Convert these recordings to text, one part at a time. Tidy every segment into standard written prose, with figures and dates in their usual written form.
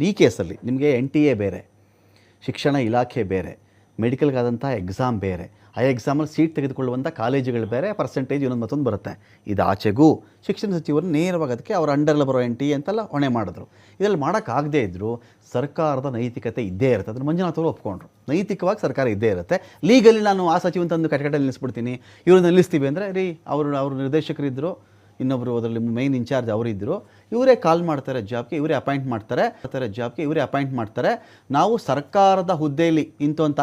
ಈ ಕೇಸಲ್ಲಿ ನಿಮಗೆ NTA ಬೇರೆ, ಶಿಕ್ಷಣ ಇಲಾಖೆ ಬೇರೆ, ಮೆಡಿಕಲ್ಗಾದಂಥ ಎಕ್ಸಾಮ್ ಬೇರೆ, ಆ ಎಕ್ಸಾಮಲ್ಲಿ ಸೀಟ್ ತೆಗೆದುಕೊಳ್ಳುವಂಥ ಕಾಲೇಜುಗಳು ಬೇರೆ, ಪರ್ಸೆಂಟೇಜ್ ಇನ್ನೊಂದು ಮತ್ತೊಂದು ಬರುತ್ತೆ. ಇದು ಆಚೆಗೂ ಶಿಕ್ಷಣ ಸಚಿವರು ನೇರವಾಗಿ ಅದಕ್ಕೆ ಅವ್ರ ಅಂಡರ್ಲ್ಲಿ ಬರೋ NTA ಅಂತೆಲ್ಲ ಹೊಣೆ ಮಾಡಿದ್ರು. ಇದರಲ್ಲಿ ಮಾಡೋಕ್ಕಾಗದೇ ಇದ್ದರೂ ಸರ್ಕಾರದ ನೈತಿಕತೆ ಇದ್ದೇ ಇರುತ್ತೆ. ಅದನ್ನು ಮಂಜುನಾಥ್ ಅವರು ಒಪ್ಕೊಂಡ್ರು. ನೈತಿಕವಾಗಿ ಸರ್ಕಾರ ಇದ್ದೇ ಇರುತ್ತೆ. ಲೀಗಲಿ ನಾನು ಆ ಸಚಿವನ ತಂದು ಕಟಕಟಲ್ಲಿ ನಿಲ್ಲಿಸ್ಬಿಡ್ತೀನಿ, ಇವ್ರನ್ನ ನಿಲ್ಲಿಸ್ತೀವಿ ಅಂದರೆ ರೀ ಅವರು ನಿರ್ದೇಶಕರಿದ್ದರು, ಇನ್ನೊಬ್ಬರು ಅದರಲ್ಲಿ ಮೇಯ್ನ್ ಇನ್ಚಾರ್ಜ್ ಅವರಿದ್ದರು, ಇವರೇ ಕಾಲ್ ಮಾಡ್ತಾರೆ ಜಾಬ್ಗೆ, ಇವರೇ ಅಪಾಯಿಂಟ್ ಮಾಡ್ತಾರೆ. ನಾವು ಸರ್ಕಾರದ ಹುದ್ದೆಯಲ್ಲಿ ಇಂಥೊಂದು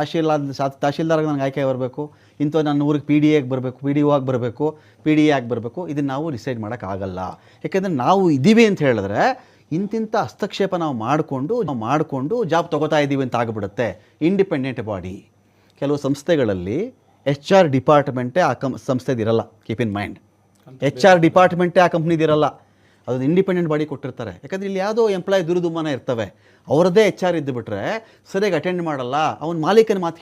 ತಹಶೀಲ್ದಾರ್ಗೆ ನನಗೆ ಆಯ್ಕೆ ಬರಬೇಕು, ಇಂಥದ್ದು ನನ್ನ ಊರಿಗೆ PDA ಬರಬೇಕು, PDO ಆಗಿ ಬರಬೇಕು, PDA ಆಗಿ ಬರಬೇಕು, ಇದನ್ನು ನಾವು ಡಿಸೈಡ್ ಮಾಡೋಕ್ಕಾಗಲ್ಲ. ಯಾಕೆಂದರೆ ನಾವು ಇದ್ದೀವಿ ಅಂತ ಹೇಳಿದ್ರೆ ಇಂತಿಂಥ ಹಸ್ತಕ್ಷೇಪ ನಾವು ಮಾಡಿಕೊಂಡು ಜಾಬ್ ತೊಗೋತಾ ಇದ್ದೀವಿ ಅಂತ ಆಗಿಬಿಡುತ್ತೆ. Independent body. ಕೆಲವು ಸಂಸ್ಥೆಗಳಲ್ಲಿ HR ಡಿಪಾರ್ಟ್ಮೆಂಟೇ ಆ ಸಂಸ್ಥೆದಿರಲ್ಲ. ಕೀಪ್ ಇನ್ ಮೈಂಡ್, HR ಡಿಪಾರ್ಟ್ಮೆಂಟೇ ಆ ಕಂಪ್ನಿದಿರಲ್ಲ. ಅದೊಂದು ಇಂಡಿಪೆಂಡೆಂಟ್ ಬಾಡಿ ಕೊಟ್ಟಿರ್ತಾರೆ. ಯಾಕಂದರೆ ಇಲ್ಲಿ ಯಾವುದೋ ಎಂಪ್ಲಾಯ್ ದುರುದುಮ್ಮನ ಇರ್ತವೆ, ಅವರದ್ದೇ HR ಇದ್ದುಬಿಟ್ರೆ ಸರಿಯಾಗಿ ಅಟೆಂಡ್ ಮಾಡಲ್ಲ, ಅವನ ಮಾಲೀಕನ ಮಾತು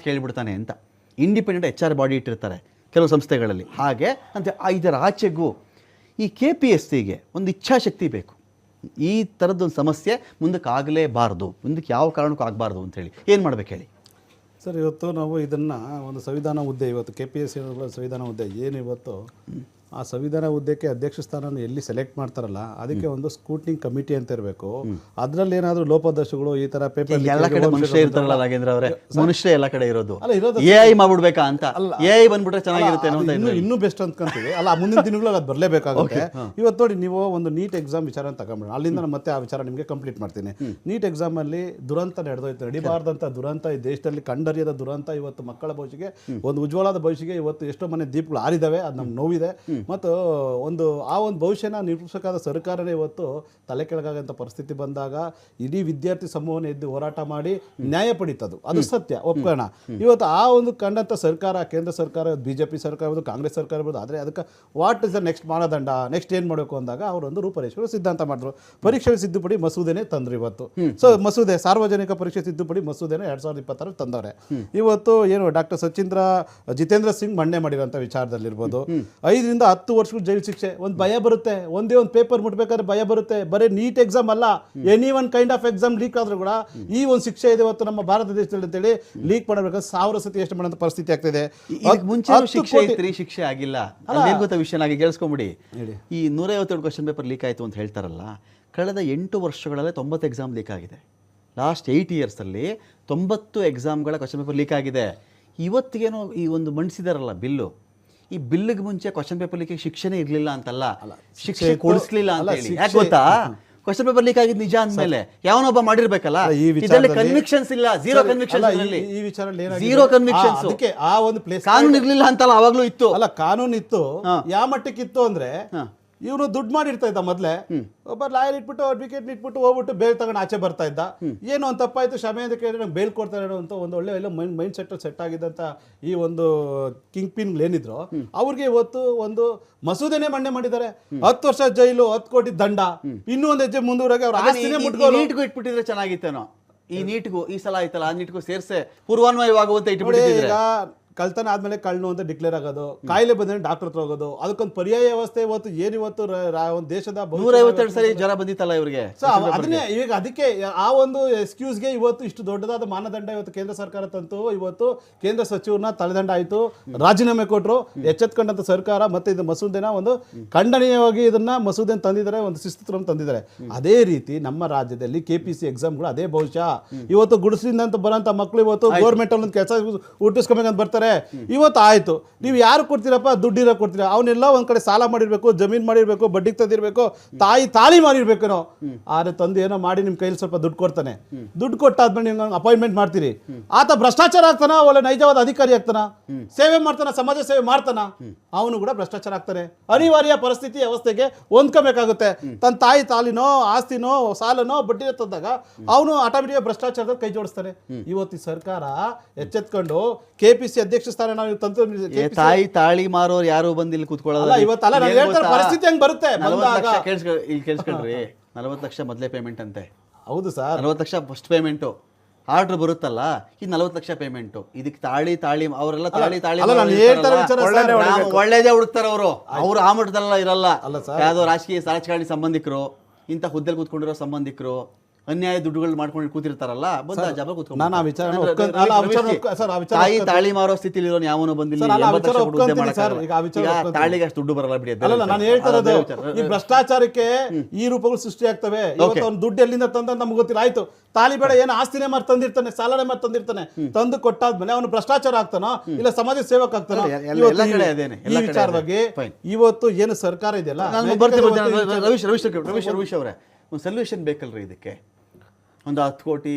ಕೇಳಿಬಿಡ್ತಾನೆ ಅಂತ. ಇಂಡಿಪೆಂಡೆಂಟ್ HR ಬಾಡಿ ಇಟ್ಟಿರ್ತಾರೆ ಕೆಲವು ಸಂಸ್ಥೆಗಳಲ್ಲಿ. ಹಾಗೆ ಅಂತ ಇದರ ಆಚೆಗೂ ಈ KPSCಗೆ ಒಂದು ಇಚ್ಛಾಶಕ್ತಿ ಬೇಕು. ಈ ಥರದ್ದೊಂದು ಸಮಸ್ಯೆ ಮುಂದಕ್ಕೆ ಆಗಲೇಬಾರ್ದು, ಮುಂದಕ್ಕೆ ಯಾವ ಕಾರಣಕ್ಕೂ ಆಗಬಾರ್ದು ಅಂಥೇಳಿ ಏನು ಮಾಡ್ಬೇಕು ಹೇಳಿ ಸರ್? ಇವತ್ತು ನಾವು ಇದನ್ನು ಒಂದು ಸಂವಿಧಾನ ಹುದ್ದೆ, ಇವತ್ತು KPSC ಸಂವಿಧಾನ ಹುದ್ದೆ ಏನು ಇವತ್ತು ಆ ಸಂವಿಧಾನ ಹುದ್ದೆಗೆ ಅಧ್ಯಕ್ಷ ಸ್ಥಾನ ಎಲ್ಲಿ ಸೆಲೆಕ್ಟ್ ಮಾಡ್ತಾರಲ್ಲ ಅದಕ್ಕೆ ಒಂದು ಸ್ಕ್ರೂಟಿನಿಂಗ್ ಕಮಿಟಿ ಅಂತ ಇರಬೇಕು. ಅದರಲ್ಲಿ ಏನಾದರೂ ಲೋಪದೋಷಗಳು ಈ ಥರ ಪೇಪರ್ ಎಲ್ಲ ಕಡೆ ಮನುಷ್ಯ ಇರ್ತಾರಲ್ಲ ರಾಘೇಂದ್ರ ಅವರೇ, ಮನುಷ್ಯ ಎಲ್ಲ ಕಡೆ ಇರೋದು AI ಮಾಡ್ಬಿಡ್ಬೇಕಾ ಅಂತ. AI ಬಂದ್ಬಿಟ್ರೆ ಚೆನ್ನಾಗಿರುತ್ತೆ, ಇನ್ನೂ ಬೆಸ್ಟ್ ಅಂದ್ಕೊಂತೀವಿ ಅಲ್ಲ. ಮುಂದಿನ ದಿನಗಳಲ್ಲಿ ಅದು ಬರಲೇಬೇಕಾಗುತ್ತೆ. ಇವತ್ತು ನೋಡಿ, ನೀವು ಒಂದು ನೀಟ್ ಎಕ್ಸಾಮ್ ವಿಚಾರ ತಗೊಂಡ್ಬಿಡೋಣ, ಅಲ್ಲಿಂದ ನಾನು ಮತ್ತೆ ಆ ವಿಚಾರ ನಿಮಗೆ ಕಂಪ್ಲೀಟ್ ಮಾಡ್ತೀನಿ. ನೀಟ್ ಎಕ್ಸಾಮಲ್ಲಿ ದುರಂತ ನಡಿಬಾರ್ದಂಥ ದುರಂತ, ಈ ದೇಶದಲ್ಲಿ ಕಂಡರಿಯದ ದುರಂತ. ಇವತ್ತು ಮಕ್ಕಳ ಭವಿಷ್ಯಕ್ಕೆ, ಒಂದು ಉಜ್ವಲವಾದ ಭವಿಷ್ಯಕ್ಕೆ ಇವತ್ತು ಎಷ್ಟೋ ಮನೆ ದೀಪಗಳು ಆರಿದಾವೆ, ಅದು ನಮ್ಗೆ ನೋವಿದೆ. ಮತ್ತು ಒಂದು ಭವಿಷ್ಯನ ನಿರ್ಮಿಸಬೇಕಾದ ಸರ್ಕಾರನೇ ಇವತ್ತು ತಲೆ ಕೆಳಗಾಗಂಥ ಪರಿಸ್ಥಿತಿ ಬಂದಾಗ ಇಡೀ ವಿದ್ಯಾರ್ಥಿ ಸಮೂಹನ ಎದ್ದು ಹೋರಾಟ ಮಾಡಿ ನ್ಯಾಯ ಪಡೀತದು, ಅದು ಸತ್ಯ, ಒಪ್ಕೋಣ. ಇವತ್ತು ಆ ಒಂದು ಕಂಡಂಥ ಸರ್ಕಾರ, ಕೇಂದ್ರ ಸರ್ಕಾರ, BJP ಸರ್ಕಾರ ಇರ್ಬೋದು, ಕಾಂಗ್ರೆಸ್ ಸರ್ಕಾರ ಇರ್ಬೋದು, ಆದರೆ ಅದಕ್ಕೆ ವಾಟ್ ಇಸ್ ದ ನೆಕ್ಸ್ಟ್ ಮಾನದಂಡ, ನೆಕ್ಸ್ಟ್ ಏನು ಮಾಡಬೇಕು ಅಂದಾಗ ಅವರೊಂದು ರೂಪರೇಷೆಗಳು ಸಿದ್ಧಾಂತ ಮಾಡಿದ್ರು. ಪರೀಕ್ಷೆ ಸಿದ್ದುಪಡಿ ಮಸೂದೆನೇ ತಂದ್ರು ಇವತ್ತು. ಸೊ ಮಸೂದೆ, ಸಾರ್ವಜನಿಕ ಪರೀಕ್ಷೆ ಸಿದ್ದುಪಡಿ ಮಸೂದೆನೇ 2026 ತಂದವ್ರೆ. ಇವತ್ತು ಏನು ಡಾಕ್ಟರ್ ಜಿತೇಂದ್ರ ಸಿಂಗ್ ಮಂಡನೆ ಮಾಡಿರೋಂಥ ವಿಚಾರದಲ್ಲಿರ್ಬೋದು, 5 ರಿಂದ 10 ವರ್ಷಗಳು ಜೈಲು ಶಿಕ್ಷೆ. ಒಂದು ಭಯ ಬರುತ್ತೆ, ಒಂದೇ ಒಂದು ಪೇಪರ್ ಮುಟ್ಬೇಕಾದ್ರೆ ಭಯ ಬರುತ್ತೆ. ಬರೀ ನೀಟ್ ಎಕ್ಸಾಮ್ ಅಲ್ಲ, any one kind of exam leak ಆದ್ರೂ ಕೂಡ ಈ ಒಂದು ಶಿಕ್ಷೆ ಇದೆ ಇವತ್ತು ನಮ್ಮ ಭಾರತ ದೇಶದಲ್ಲಿ ಅಂತೇಳಿ ಲೀಕ್ ಮಾಡಬೇಕಾದ್ರೆ 1000 ಸತಿ ಎಷ್ಟು ಮಾಡೋ ಪರಿಸ್ಥಿತಿ ಆಗ್ತಿದೆ. ಮುಂಚೆ ಶಿಕ್ಷೆ ಆಗಿಲ್ಲ, ಗೊತ್ತ ವಿಷಯ ಕೇಳಿಸ್ಕೊಂಬಿಡಿ. ಈ 157 ಕ್ವಶನ್ ಪೇಪರ್ ಲೀಕ್ ಆಯಿತು ಅಂತ ಹೇಳ್ತಾರಲ್ಲ, ಕಳೆದ 8 ವರ್ಷಗಳಲ್ಲೇ 90 ಎಕ್ಸಾಮ್ ಲೀಕ್ ಆಗಿದೆ. ಲಾಸ್ಟ್ 8 ಇಯರ್ಸಲ್ಲಿ 90 ಎಕ್ಸಾಮ್ಗಳ ಕ್ವಶನ್ ಪೇಪರ್ ಲೀಕ್ ಆಗಿದೆ. ಇವತ್ತಿಗೇನೋ ಈ ಒಂದು ಮಂಡಿಸಿದಾರಲ್ಲ ಬಿಲ್ಲು, ಈ ಬಿಲ್ಗೆ ಮುಂಚೆ ಕ್ವಶನ್ ಪೇಪರ್ ಲೀಕ್ ಶಿಕ್ಷೆನೇ ಇರಲಿಲ್ಲ ಅಂತಲ್ಲ, ಶಿಕ್ಷೆ ಕೊಡಿಸ್ಲಿಲ್ಲ ಅಂತ ಹೇಳಿ. ಯಾಕೆ ಗೊತ್ತಾ? ಕ್ವಶನ್ ಪೇಪರ್ ಲೀಕ್ ಆಗಿದ್ದು ನಿಜ ಅಂದ್ಮೇಲೆ ಯಾವನೊಬ್ಬ ಮಾಡಿರ್ಬೇಕಲ್ಲ. ಇದರಲ್ಲಿ ಕನ್ವಿಕ್ಷನ್ಸ್ ಇಲ್ಲ, ಝೀರೋ ಕನ್ವಿಕ್ಷನ್. ಈ ವಿಚಾರದಲ್ಲಿ ಝೀರೋ ಕನ್ವಿಕ್ಷನ್ಸ್. ಅದಕ್ಕೆ ಆ ಒಂದು ಪ್ಲೇಸ್ ಕಾನೂನು ಇರ್ಲಿಲ್ಲ ಅಂತಲ್ಲ, ಅವಾಗ್ಲೂ ಇತ್ತು. ಅಲ್ಲ, ಕಾನೂನು ಇತ್ತು. ಯಾವ ಮಟ್ಟಕ್ಕೆ ಇತ್ತು ಅಂದ್ರೆ, ಇವನು ದುಡ್ಡು ಮಾಡಿರ್ತಾ ಇದ್ದ ಮೊದಲೇ, ಒಬ್ಬ ಲಾಯರ್ ಇಟ್ಬಿಟ್ಟು ಅಡ್ವೊಕೇಟ್ ಇಟ್ಬಿಟ್ಟು ಹೋಗ್ಬಿಟ್ಟು ಬೇಲ್ ತಗೊಂಡು ಆಚೆ ಬರ್ತಾ ಇದ್ದ. ಏನೋ ಒಂದು ತಪ್ಪಾಯ್ತು, ಕ್ಷಮೆ ಅಂತ ಕೇಳಿದ್ರೆ ನಂಗೆ ಬೇಲ್ ಕೊಡ್ತಾರೆ ಅಂತ ಒಂದು ಒಳ್ಳೆ ಮೈಂಡ್ ಸೆಟ್ ಆಗಿದ್ದಂಥ ಈ ಒಂದು ಕಿಂಗ್ ಪಿನ್ಗಳೇನಿದ್ರು ಅವ್ರಿಗೆ ಇವತ್ತು ಒಂದು ಮಸೂದೆನೇ ಮಂಡನೆ ಮಾಡಿದ್ದಾರೆ. 10 ವರ್ಷ ಜೈಲು, 10 ಕೋಟಿ ದಂಡ. ಇನ್ನೂ ಒಂದು ಹೆಜ್ಜೆ ಮುಂದೂರಾಗಿ ಅವ್ರ ನೀಟ್ಗೂ ಇಟ್ಬಿಟ್ಟಿದ್ರೆ ಚೆನ್ನಾಗಿತ್ತೇನೋ. ಈ ನೀಟ್ಗೂ ಈ ಸಲ ಆಯ್ತಲ್ಲ, ಆ ನೀಟ್ಗೂ ಸೇರ್ಸೆ ಪೂರ್ವಾನ್ವಯವಾಗುವಂತ ಇಟ್ಬಿಟ್ಟಿದ್ರೆ, ಕಳ್ತನ ಆದ್ಮೇಲೆ ಕಳ್ಳು ಅಂತ ಡಿಕ್ಲೇರ್ ಆಗೋದು, ಕಾಯಿಲೆ ಬಂದ್ರೆ ಡಾಕ್ಟರ್ ಹತ್ರ ಹೋಗೋದು, ಅದಕ್ಕೊಂದು ಪರ್ಯಾಯ ವ್ಯವಸ್ಥೆ ಇವತ್ತು ಏನಿವತ್ತು ಒಂದು ದೇಶದ 152 ಸರಿ ಜ್ವರ ಬಂದಿತ್ತಲ್ಲ ಇವರಿಗೆ. ಅದನ್ನೇ ಈಗ ಅದಕ್ಕೆ ಆ ಒಂದು ಎಕ್ಸ್ಕ್ಯೂಸ್ಗೆ ಇವತ್ತು ಇಷ್ಟು ದೊಡ್ಡದಾದ ಮಾನದಂಡ ಇವತ್ತು ಕೇಂದ್ರ ಸರ್ಕಾರ ತಂತು. ಇವತ್ತು ಕೇಂದ್ರ ಸಚಿವರನ್ನ ತಲೆದಂಡ ಆಯ್ತು, ರಾಜೀನಾಮೆ ಕೊಟ್ಟರು. ಎಚ್ಚೆತ್ಕೊಂಡಂತ ಸರ್ಕಾರ ಮತ್ತೆ ಇದು ಮಸೂದೆನ ಒಂದು ಖಂಡನೀಯವಾಗಿ ಇದನ್ನ ಮಸೂದೆನ ತಂದಿದ್ದಾರೆ, ಒಂದು ಶಿಸ್ತು ತಂದಿದ್ದಾರೆ. ಅದೇ ರೀತಿ ನಮ್ಮ ರಾಜ್ಯದಲ್ಲಿ KPSC ಎಕ್ಸಾಮ್ಗಳು ಅದೇ ಬಹುಶಃ ಇವತ್ತು ಗುಡಿಸಲಿಂದ ಅಂತ ಬರೋಂಥ ಮಕ್ಕಳು ಇವತ್ತು ಗೌರ್ಮೆಂಟ್ ಅಲ್ಲಿ ಒಂದು ಕೆಲಸ ಹುಟ್ಟಿಸ್ಕೊಬೇಕಂತ ಬರ್ತಾರೆ. ಇವತ್ತು ಆಯ್ತು, ನೀವು ಯಾರು ಕೊಡ್ತೀರಪ್ಪ, ದುಡ್ಡಿರೋ ಕೊಡ್ತೀರ. ಅವನ್ನೆಲ್ಲ ಒಂದ್ ಕಡೆ ಸಾಲ ಮಾಡಿರ್ಬೇಕು, ಜಮೀನ್ ಮಾಡಿರ್ಬೇಕು, ಬಡ್ಡಿಗೆ ತಂದಿರ್ಬೇಕು, ತಾಳಿ ಮಾಡಿರ್ಬೇಕೇನೋ. ಆದ್ರೆ ತಂದು ಏನೋ ಮಾಡಿ ನಿಮ್ ಕೈಲಿ ಸ್ವಲ್ಪ ದುಡ್ಡು ಕೊಡ್ತಾನೆ. ದುಡ್ಡು ಕೊಟ್ಟಾದ್ಮೇಲೆ ನೀವು ಅಪಾಯಿಂಟ್ಮೆಂಟ್ ಮಾಡ್ತೀರಿ. ಆತ ಭ್ರಷ್ಟಾಚಾರ ಆಗ್ತಾನ, ಒಳ್ಳೆ ನೈಜವಾದ ಅಧಿಕಾರಿ ಆಗ್ತಾನ, ಸೇವೆ ಮಾಡ್ತಾನ, ಸಮಾಜ ಸೇವೆ ಮಾಡ್ತಾನ, ಅವನು ಕೂಡ ಭ್ರಷ್ಟಾಚಾರ ಆಗ್ತಾನೆ. ಅನಿವಾರ್ಯ ಪರಿಸ್ಥಿತಿ ವ್ಯವಸ್ಥೆಗೆ ಹೊಂದ್ಕೋಬೇಕಾಗುತ್ತೆ. ತನ್ನ ತಾಯಿ ತಾಲಿನೋ ಆಸ್ತಿನೋ ಸಾಲನೋ ಬಡ್ಡಿ ತಂದಾಗ ಅವನು ಆಟೋಮೆಟಿಕ್ ಭ್ರಷ್ಟಾಚಾರದಲ್ಲಿ ಕೈ ಜೋಡಿಸ್ತಾನೆ. ಇವತ್ತು ಈ ಸರ್ಕಾರ ಎಚ್ಚೆತ್ಕೊಂಡು KPSC ಅಧ್ಯಕ್ಷ ಸ್ಥಾನ ನಾವು ತಂತು. ತಾಯಿ ತಾಳಿ ಮಾರೋರು ಯಾರು ಬಂದು ಇಲ್ಲಿ ಕೂತ್ಕೊಳ್ಳೋಲ್ಲ. ಪರಿಸ್ಥಿತಿ ಹೆಂಗ್ ಬರುತ್ತೆ? ಕೇಳಿಸ್ಕೊಳ್ರಿ, 40 ಲಕ್ಷ ಮೊದಲೇ ಪೇಮೆಂಟ್ ಅಂತೆ. ಹೌದು sir, 40 lakh first payment. Order ಬರುತ್ತಲ್ಲ ಈ 40 ಲಕ್ಷ ಪೇಮೆಂಟು ಇದಕ್ಕೆ ತಾಳಿ ಅವರೆಲ್ಲ ತಾಳಿ ಅಲ್ಲ, ನಾನು ಹೇಳ್ತಾ ಇರೋ ವಿಚಾರ ಒಳ್ಳೇದೇ ಹುಡುಕ್ತಾರ ಅವರು ಆ ಮಟ್ಟದಲ್ಲ ಇರಲ್ಲ. ಅಲ್ಲ ಸರ್, ಯಾವುದೋ ರಾಜಕಾರಣಿ ಸಂಬಂಧಿಕರು, ಇಂಥ ಹುದ್ದೆಲಿ ಕೂತ್ಕೊಂಡಿರೋ ಸಂಬಂಧಿಕರು, ಅನ್ಯಾಯ ದುಡ್ಡುಗಳು ಮಾಡ್ಕೊಂಡು ಕೂತಿರ್ತಾರಲ್ಲ, ಬಂದ ಜಾಬ್ ಕೂತ್ಕೊಂಡು ನಾನು ಆ ವಿಚಾರ ಒಪ್ಕೊಂಡ್- ಅಲ್ಲ, ಆ ವಿಚಾರ ಒಪ್ಕೊ- ಸರ್, ಆ ವಿಚಾರ ತಾಯಿ ಒಪ್ಕೊಂತೀನಿ. ತಾಳಿ ಮಾರೋ ಸ್ಥಿತಿಲಿ ಇರೋ ಯಾವನೋ ಬಂದಿಲ್ಲ. ಸರ್, ಅಲ್ಲ, ಆ 80 ವಿಚಾರ ಲಕ್ಷ ಕೊಟ್ಟು ಹುದ್ದೆ ಒಪ್ಕೊಂತೀನಿ ಸರ್, ಮಾಡಕ್ಕಾಗಲ್ಲ. ಈಗ ಆ ವಿಚಾರ ಈಗ ಒಪ್ಕೊಂತೀನಿ. ತಾಳಿಗೆ ಅಷ್ಟು ದುಡ್ಡು ಬರಲ್ಲ ಬಿಡಿ. ಅಲ್ಲ, ನಾನು ಹೇಳ್ತಾ ಇರೋದು ಈ ಭ್ರಷ್ಟಾಚಾರಕ್ಕೆ ಈ ರೂಪಗಳು ಸೃಷ್ಟಿಯಾಗ್ತವೆ. ಇವತ್ತು ಅವ್ನು ದುಡ್ಡು ಎಲ್ಲಿಂದ ತಂದ ನಮ್ಗೆ ಗೊತ್ತಿಲ್ಲ. ಆಯ್ತು, ತಾಲಿ ಬೇಡ, ಏನು ಆಸ್ತಿನೇ ಮಾಡಿ ತಂದಿರ್ತಾನೆ, ಸಾಲನೇ ಮಾಡಿ ತಂದಿರ್ತಾನೆ, ತಂದು ಕೊಟ್ಟಾದ್ಮೇಲೆ ಅವನು ಭ್ರಷ್ಟಾಚಾರ ಆಗ್ತಾನೋ ಇಲ್ಲ ಸಮಾಜ ಸೇವಕ ಆಗ್ತಾನೋ? ಎಲ್ಲ ಕಡೆ ಅದೇನೆ, ಈ ವಿಚಾರವಾಗಿ ಇವತ್ತು ಏನು ಸರ್ಕಾರ ಇದೆಯಲ್ಲ, ನಾನು ಬರ್ತೀನಿ ರವೀಶ್ ಅವರೇ, ಒಂದು ಸೊಲ್ಯೂಷನ್ ಬೇಕಲ್ರಿ ಇದಕ್ಕೆ. ಒಂದು 10 ಕೋಟಿ